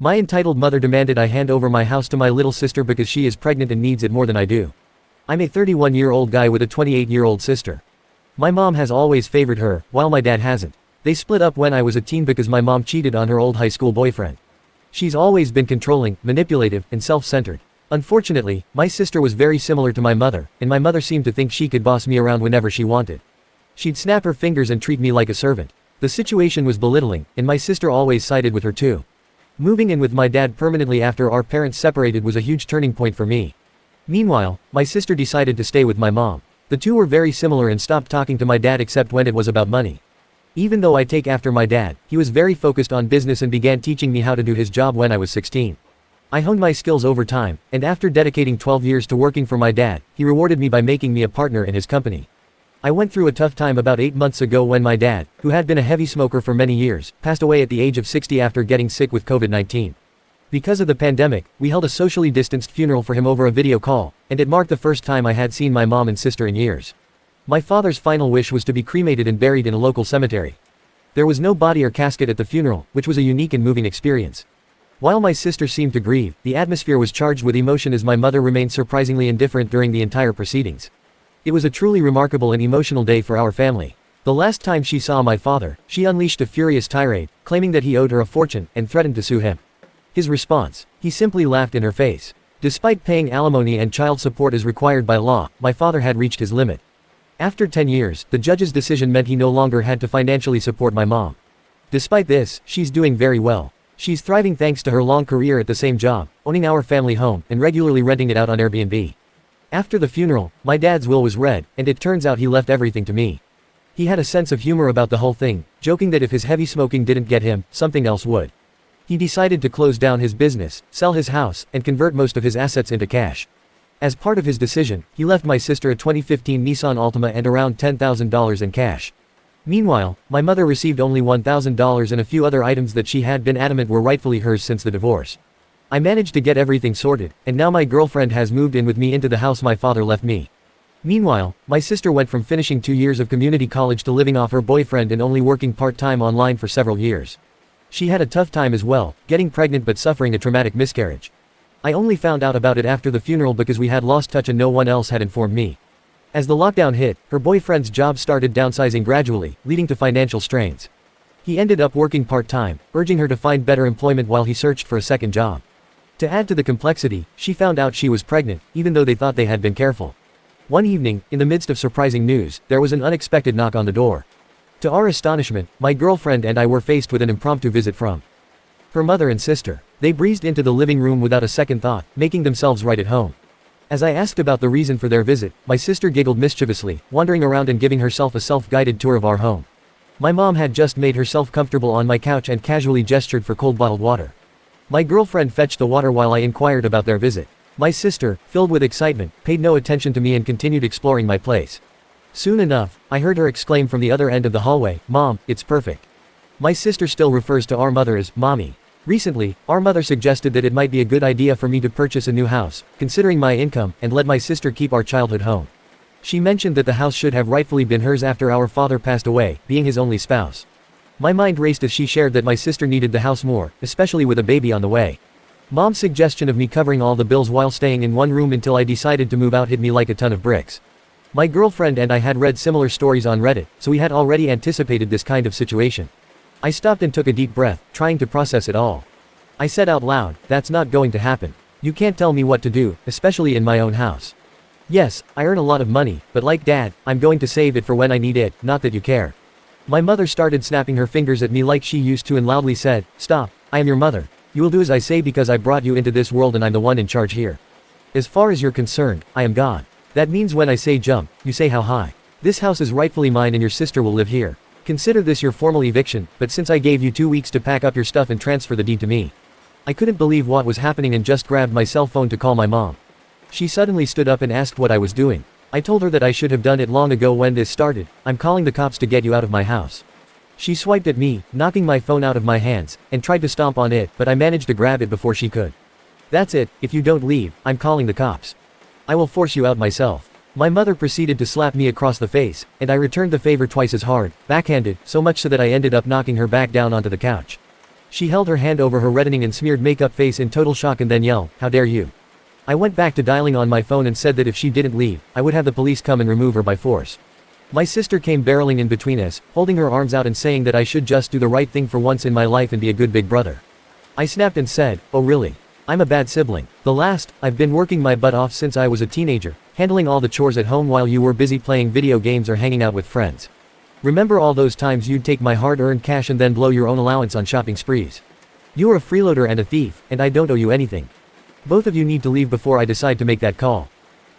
My entitled mother demanded I hand over my house to my little sister because she is pregnant and needs it more than I do. I'm a 31-year-old guy with a 28-year-old sister. My mom has always favored her, while my dad hasn't. They split up when I was a teen because my mom cheated on her old high school boyfriend. She's always been controlling, manipulative, and self-centered. Unfortunately, my sister was very similar to my mother, and my mother seemed to think she could boss me around whenever she wanted. She'd snap her fingers and treat me like a servant. The situation was belittling, and my sister always sided with her too. Moving in with my dad permanently after our parents separated was a huge turning point for me. Meanwhile, my sister decided to stay with my mom. The two were very similar and stopped talking to my dad except when it was about money. Even though I take after my dad, he was very focused on business and began teaching me how to do his job when I was 16. I honed my skills over time, and after dedicating 12 years to working for my dad, he rewarded me by making me a partner in his company. I went through a tough time about 8 months ago when my dad, who had been a heavy smoker for many years, passed away at the age of 60 after getting sick with COVID-19. Because of the pandemic, we held a socially distanced funeral for him over a video call, and it marked the first time I had seen my mom and sister in years. My father's final wish was to be cremated and buried in a local cemetery. There was no body or casket at the funeral, which was a unique and moving experience. While my sister seemed to grieve, the atmosphere was charged with emotion as my mother remained surprisingly indifferent during the entire proceedings. It was a truly remarkable and emotional day for our family. The last time she saw my father, she unleashed a furious tirade, claiming that he owed her a fortune, and threatened to sue him. His response? He simply laughed in her face. Despite paying alimony and child support as required by law, my father had reached his limit. After 10 years, the judge's decision meant he no longer had to financially support my mom. Despite this, she's doing very well. She's thriving thanks to her long career at the same job, owning our family home, and regularly renting it out on Airbnb. After the funeral, my dad's will was read, and it turns out he left everything to me. He had a sense of humor about the whole thing, joking that if his heavy smoking didn't get him, something else would. He decided to close down his business, sell his house, and convert most of his assets into cash. As part of his decision, he left my sister a 2015 Nissan Altima and around $10,000 in cash. Meanwhile, my mother received only $1,000 and a few other items that she had been adamant were rightfully hers since the divorce. I managed to get everything sorted, and now my girlfriend has moved in with me into the house my father left me. Meanwhile, my sister went from finishing 2 years of community college to living off her boyfriend and only working part-time online for several years. She had a tough time as well, getting pregnant but suffering a traumatic miscarriage. I only found out about it after the funeral because we had lost touch and no one else had informed me. As the lockdown hit, her boyfriend's job started downsizing gradually, leading to financial strains. He ended up working part-time, urging her to find better employment while he searched for a second job. To add to the complexity, she found out she was pregnant, even though they thought they had been careful. One evening, in the midst of surprising news, there was an unexpected knock on the door. To our astonishment, my girlfriend and I were faced with an impromptu visit from her mother and sister. They breezed into the living room without a second thought, making themselves right at home. As I asked about the reason for their visit, my sister giggled mischievously, wandering around and giving herself a self-guided tour of our home. My mom had just made herself comfortable on my couch and casually gestured for cold bottled water. My girlfriend fetched the water while I inquired about their visit. My sister, filled with excitement, paid no attention to me and continued exploring my place. Soon enough, I heard her exclaim from the other end of the hallway, "Mom, it's perfect." My sister still refers to our mother as Mommy. Recently, our mother suggested that it might be a good idea for me to purchase a new house, considering my income, and let my sister keep our childhood home. She mentioned that the house should have rightfully been hers after our father passed away, being his only spouse. My mind raced as she shared that my sister needed the house more, especially with a baby on the way. Mom's suggestion of me covering all the bills while staying in one room until I decided to move out hit me like a ton of bricks. My girlfriend and I had read similar stories on Reddit, so we had already anticipated this kind of situation. I stopped and took a deep breath, trying to process it all. I said out loud, "That's not going to happen. You can't tell me what to do, especially in my own house. Yes, I earn a lot of money, but like Dad, I'm going to save it for when I need it, not that you care." My mother started snapping her fingers at me like she used to and loudly said, "Stop, I am your mother. You will do as I say because I brought you into this world and I'm the one in charge here. As far as you're concerned, I am God. That means when I say jump, you say how high. This house is rightfully mine and your sister will live here. Consider this your formal eviction, but since I gave you 2 weeks to pack up your stuff and transfer the deed to me." I couldn't believe what was happening and just grabbed my cell phone to call my mom. She suddenly stood up and asked what I was doing. I told her that I should have done it long ago when this started. "I'm calling the cops to get you out of my house." She swiped at me, knocking my phone out of my hands, and tried to stomp on it, but I managed to grab it before she could. "That's it, if you don't leave, I'm calling the cops. I will force you out myself." My mother proceeded to slap me across the face, and I returned the favor twice as hard, backhanded, so much so that I ended up knocking her back down onto the couch. She held her hand over her reddening and smeared makeup face in total shock and then yelled, "How dare you?" I went back to dialing on my phone and said that if she didn't leave, I would have the police come and remove her by force. My sister came barreling in between us, holding her arms out and saying that I should just do the right thing for once in my life and be a good big brother. I snapped and said, "Oh really? I'm a bad sibling." I've been working my butt off since I was a teenager, handling all the chores at home while you were busy playing video games or hanging out with friends. Remember all those times you'd take my hard-earned cash and then blow your own allowance on shopping sprees? You're a freeloader and a thief, and I don't owe you anything. Both of you need to leave before I decide to make that call.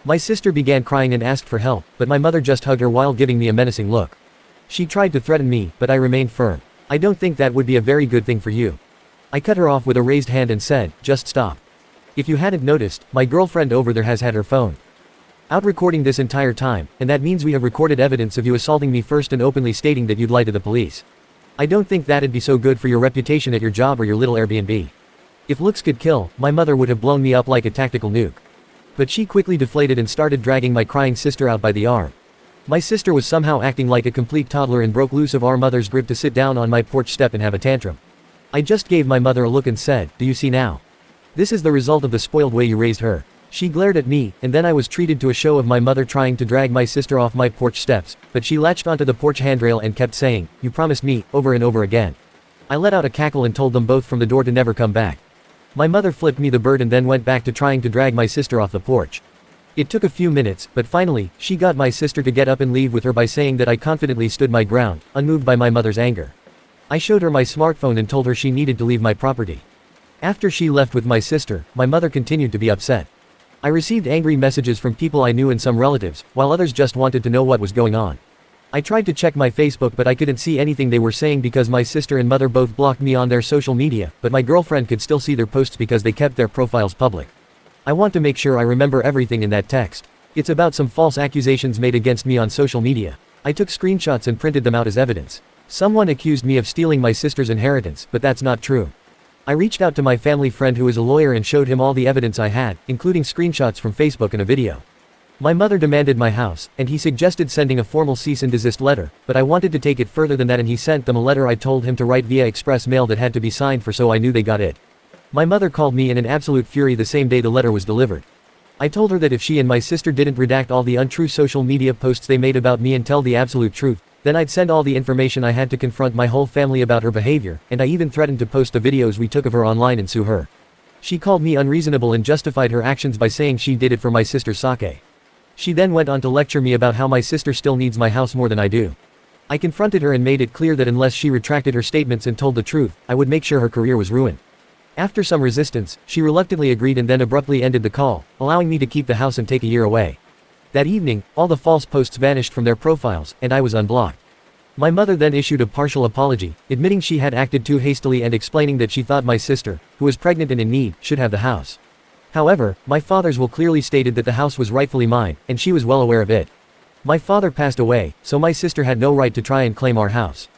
My sister began crying and asked for help, but my mother just hugged her while giving me a menacing look. She tried to threaten me, but I remained firm. "I don't think that would be a very good thing for you." I cut her off with a raised hand and said, "Just stop. If you hadn't noticed, my girlfriend over there has had her phone out recording this entire time, and that means we have recorded evidence of you assaulting me first and openly stating that you'd lie to the police. I don't think that'd be so good for your reputation at your job or your little Airbnb. If looks could kill, my mother would have blown me up like a tactical nuke." But she quickly deflated and started dragging my crying sister out by the arm. My sister was somehow acting like a complete toddler and broke loose of our mother's grip to sit down on my porch step and have a tantrum. I just gave my mother a look and said, "Do you see now? This is the result of the spoiled way you raised her." She glared at me, and then I was treated to a show of my mother trying to drag my sister off my porch steps, but she latched onto the porch handrail and kept saying, "You promised me," over and over again. I let out a cackle and told them both from the door to never come back. My mother flipped me the bird and then went back to trying to drag my sister off the porch. It took a few minutes, but finally, she got my sister to get up and leave with her by saying that I confidently stood my ground, unmoved by my mother's anger. I showed her my smartphone and told her she needed to leave my property. After she left with my sister, my mother continued to be upset. I received angry messages from people I knew and some relatives, while others just wanted to know what was going on. I tried to check my Facebook but I couldn't see anything they were saying because my sister and mother both blocked me on their social media, but my girlfriend could still see their posts because they kept their profiles public. I want to make sure I remember everything in that text. It's about some false accusations made against me on social media. I took screenshots and printed them out as evidence. Someone accused me of stealing my sister's inheritance, but that's not true. I reached out to my family friend who is a lawyer and showed him all the evidence I had, including screenshots from Facebook and a video. My mother demanded my house, and he suggested sending a formal cease and desist letter, but I wanted to take it further than that and he sent them a letter I told him to write via express mail that had to be signed for, so I knew they got it. My mother called me in an absolute fury the same day the letter was delivered. I told her that if she and my sister didn't redact all the untrue social media posts they made about me and tell the absolute truth, then I'd send all the information I had to confront my whole family about her behavior, and I even threatened to post the videos we took of her online and sue her. She called me unreasonable and justified her actions by saying she did it for my sister's sake. She then went on to lecture me about how my sister still needs my house more than I do. I confronted her and made it clear that unless she retracted her statements and told the truth, I would make sure her career was ruined. After some resistance, she reluctantly agreed and then abruptly ended the call, allowing me to keep the house and take a year away. That evening, all the false posts vanished from their profiles, and I was unblocked. My mother then issued a partial apology, admitting she had acted too hastily and explaining that she thought my sister, who was pregnant and in need, should have the house. However, my father's will clearly stated that the house was rightfully mine, and she was well aware of it. My father passed away, so my sister had no right to try and claim our house.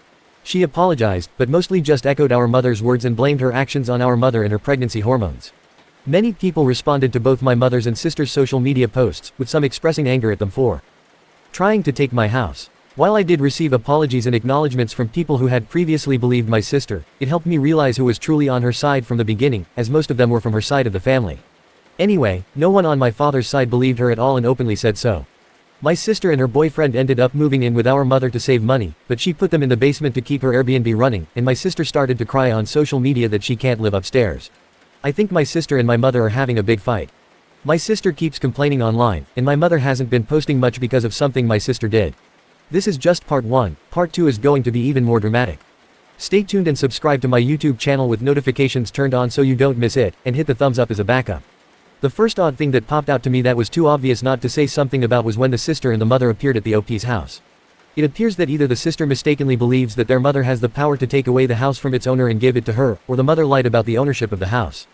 She apologized, but mostly just echoed our mother's words and blamed her actions on our mother and her pregnancy hormones. Many people responded to both my mother's and sister's social media posts, with some expressing anger at them for trying to take my house. While I did receive apologies and acknowledgments from people who had previously believed my sister, it helped me realize who was truly on her side from the beginning, as most of them were from her side of the family. Anyway, no one on my father's side believed her at all and openly said so. My sister and her boyfriend ended up moving in with our mother to save money, but she put them in the basement to keep her Airbnb running, and my sister started to cry on social media that she can't live upstairs. I think my sister and my mother are having a big fight. My sister keeps complaining online, and my mother hasn't been posting much because of something my sister did. This is just part 1, part 2 is going to be even more dramatic. Stay tuned and subscribe to my YouTube channel with notifications turned on so you don't miss it, and hit the thumbs up as a backup. The first odd thing that popped out to me that was too obvious not to say something about was when the sister and the mother appeared at the OP's house. It appears that either the sister mistakenly believes that their mother has the power to take away the house from its owner and give it to her, or the mother lied about the ownership of the house.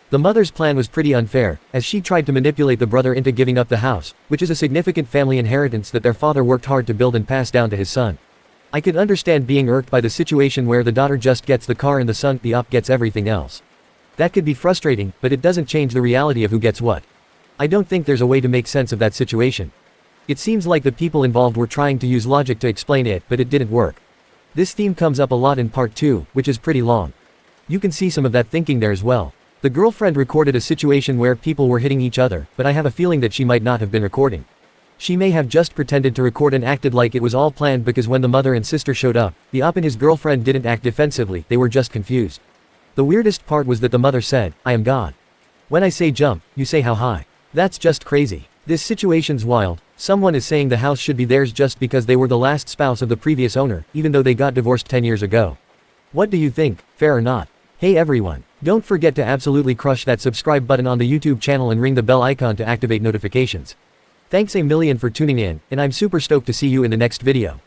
The mother's plan was pretty unfair, as she tried to manipulate the brother into giving up the house, which is a significant family inheritance that their father worked hard to build and pass down to his son. I could understand being irked by the situation where the daughter just gets the car and the son, the op, gets everything else. That could be frustrating, but it doesn't change the reality of who gets what. I don't think there's a way to make sense of that situation. It seems like the people involved were trying to use logic to explain it, but it didn't work. This theme comes up a lot in part 2, which is pretty long. You can see some of that thinking there as well. The girlfriend recorded a situation where people were hitting each other, but I have a feeling that she might not have been recording. She may have just pretended to record and acted like it was all planned, because when the mother and sister showed up, the op and his girlfriend didn't act defensively, they were just confused. The weirdest part was that the mother said, "I am God. When I say jump, you say how high." That's just crazy. This situation's wild. Someone is saying the house should be theirs just because they were the last spouse of the previous owner, even though they got divorced 10 years ago. What do you think, fair or not? Hey everyone, don't forget to absolutely crush that subscribe button on the YouTube channel and ring the bell icon to activate notifications. Thanks a million for tuning in, and I'm super stoked to see you in the next video.